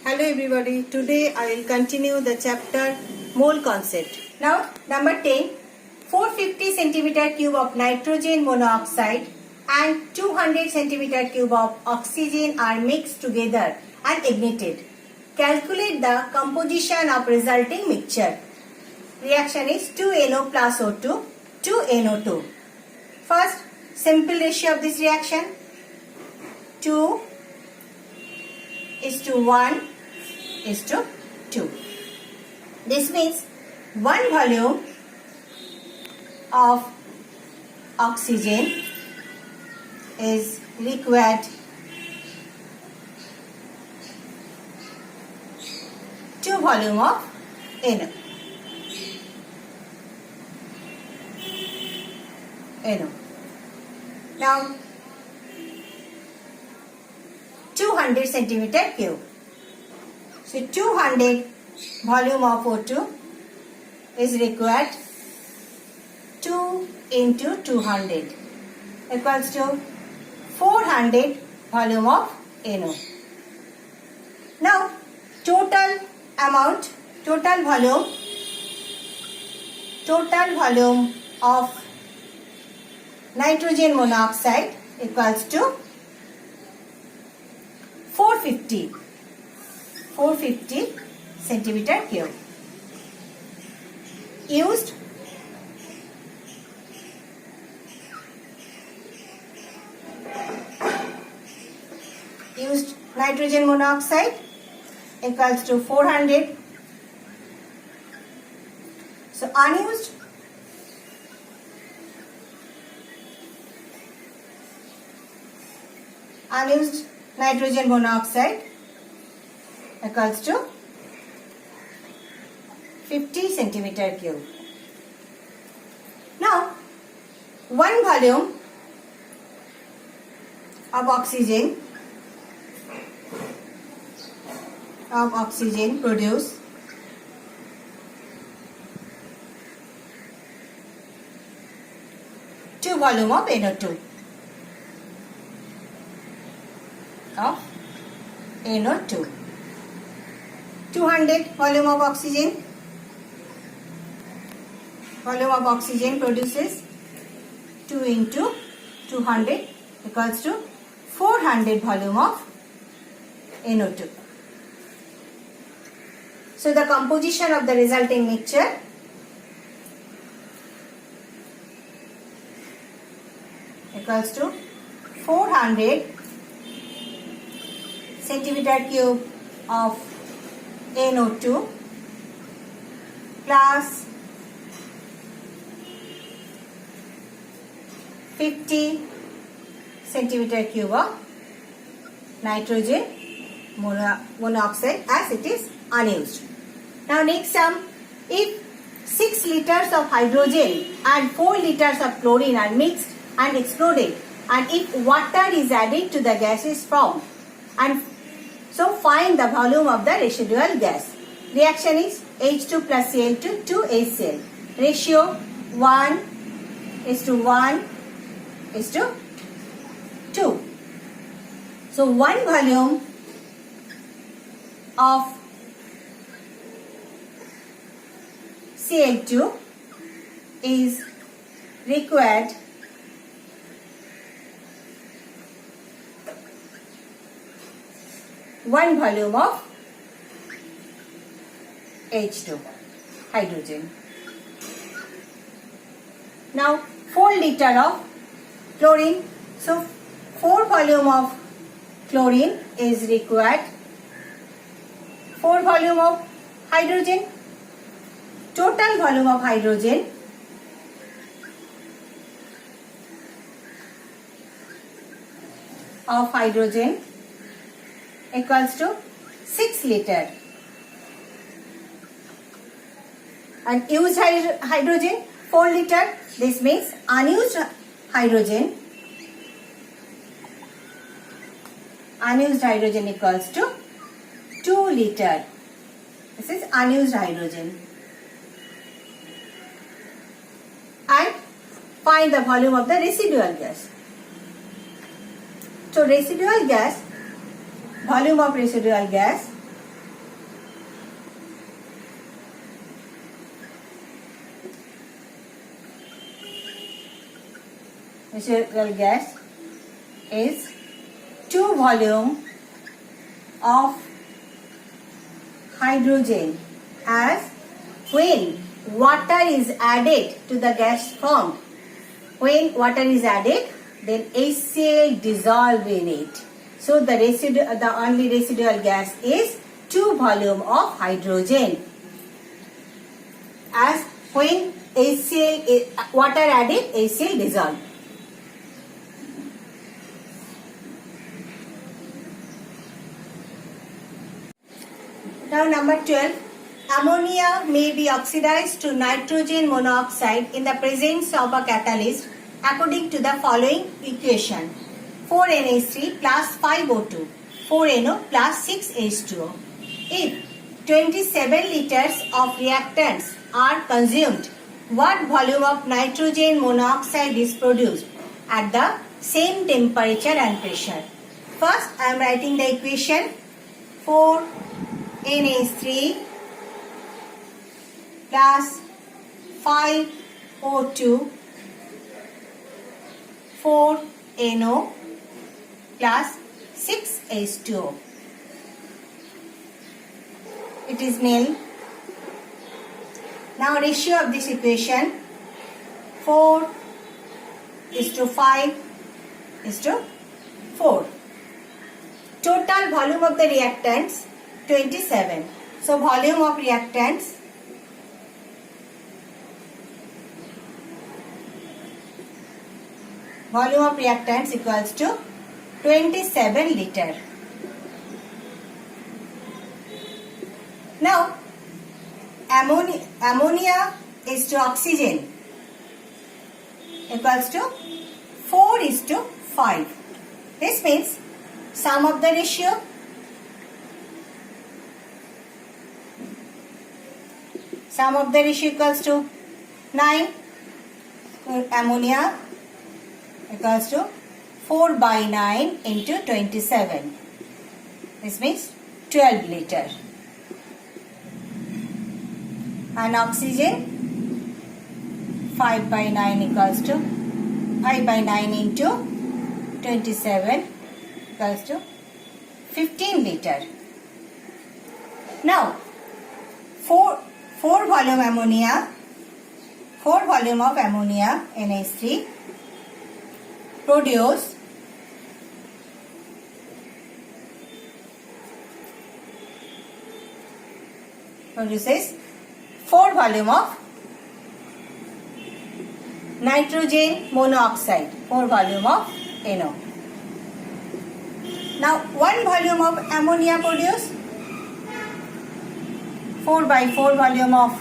Hello everybody, today I will continue the chapter mole concept. Now number 10, 450 centimeter cube of nitrogen monoxide and 200 centimeter cube of oxygen are mixed together and ignited. Calculate the composition of resulting mixture. Reaction is 2NO plus O2 to NO2. First, simple ratio of this reaction 2 is to 1 is to 2. This means 1 volume of oxygen is required 2 volume of NO. Now 200 centimeter cube. So 200 volume of O2 is required 2 into 200 equals to 400 volume of NO. Now total volume of nitrogen monoxide equals to 450 centimeter cube. Used nitrogen monoxide equals to 400. So unused nitrogen monoxide equals to 50 centimeter cube. Now 1 volume of oxygen produce 2 volume of NO2 200 volume of oxygen produces 2 into 200 equals to 400 volume of NO2. So the composition of the resulting mixture equals to 400 centimeter cube of NO2 plus 50 centimeter cube of nitrogen monoxide as it is unused. Now next sum, if 6 liters of hydrogen and 4 liters of chlorine are mixed and exploded, and if water is added to the gases formed, and so find the volume of the residual gas. Reaction is H2 plus Cl2 to HCl. Ratio 1 is to 1 is to 2. So 1 volume of Cl2 is required 1 volume of H2 hydrogen. Now 4 liter of chlorine. So 4 volume of chlorine is required. 4 volume of hydrogen. Total volume of hydrogen equals to 6 liter. And used hydrogen 4 liter. This means unused hydrogen equals to 2 liter. This is unused hydrogen. And find the volume of the residual gas. So residual gas, volume of residual gas natural gas is 2 volume of hydrogen, as when water is added to the gas formed, when water is added, then HCl dissolve in it. So the only residual gas is 2 volume of hydrogen, as when HCl water added, HCl dissolve. Now number 12. Ammonia may be oxidized to nitrogen monoxide in the presence of a catalyst according to the following equation. 4NH3 plus 5O2, 4NO plus 6H2O. If 27 liters of reactants are consumed, what volume of nitrogen monoxide is produced at the same temperature and pressure? First, I am writing the equation. 4NH3 plus 5O2, 4NO plus 6H2O. It is nil. Now ratio of this equation, 4:5:4. Total volume of the reactants 27. So volume of reactants equals to 27 liter. Now ammonia is to oxygen equals to 4:5. This means sum of the ratio, equals to 9. Ammonia equals to 4/9 into 27. This means 12 liter. And oxygen, 5/9 equals to 5/9 into 27 equals to 15 liter. Now 4 volume of ammonia NH3 produces 4 volume of nitrogen monoxide, 4 volume of NO. Now 1 volume of ammonia produce 4/4 volume of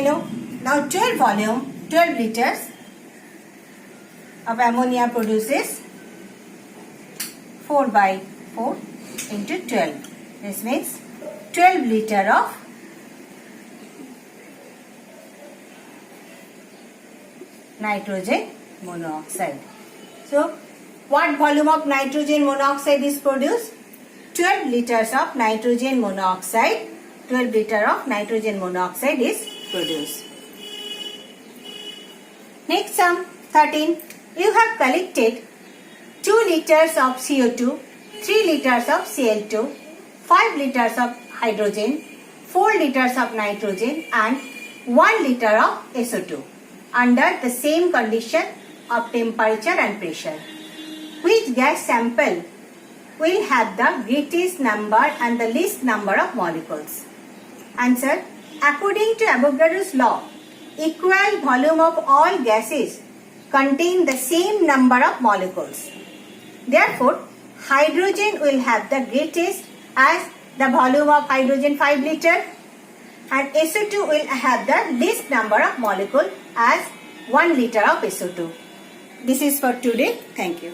NO. Now 12 liters of ammonia produces 4/4 into 12. This means 12 liter of nitrogen monoxide. So what volume of nitrogen monoxide is produced? 12 liters of nitrogen monoxide. 12 liter of nitrogen monoxide is produced. Next sum 13. You have collected 2 liters of CO2, 3 liters of Cl2, 5 liters of hydrogen, 4 liters of nitrogen and 1 liter of SO2 under the same condition of temperature and pressure. Which gas sample will have the greatest number and the least number of molecules? Answer. According to Avogadro's law, equal volume of all gases contain the same number of molecules. Therefore, hydrogen will have the greatest as the volume of hydrogen 5 liter and SO2 will have the least number of molecule as 1 liter of SO2. This is for today. Thank you.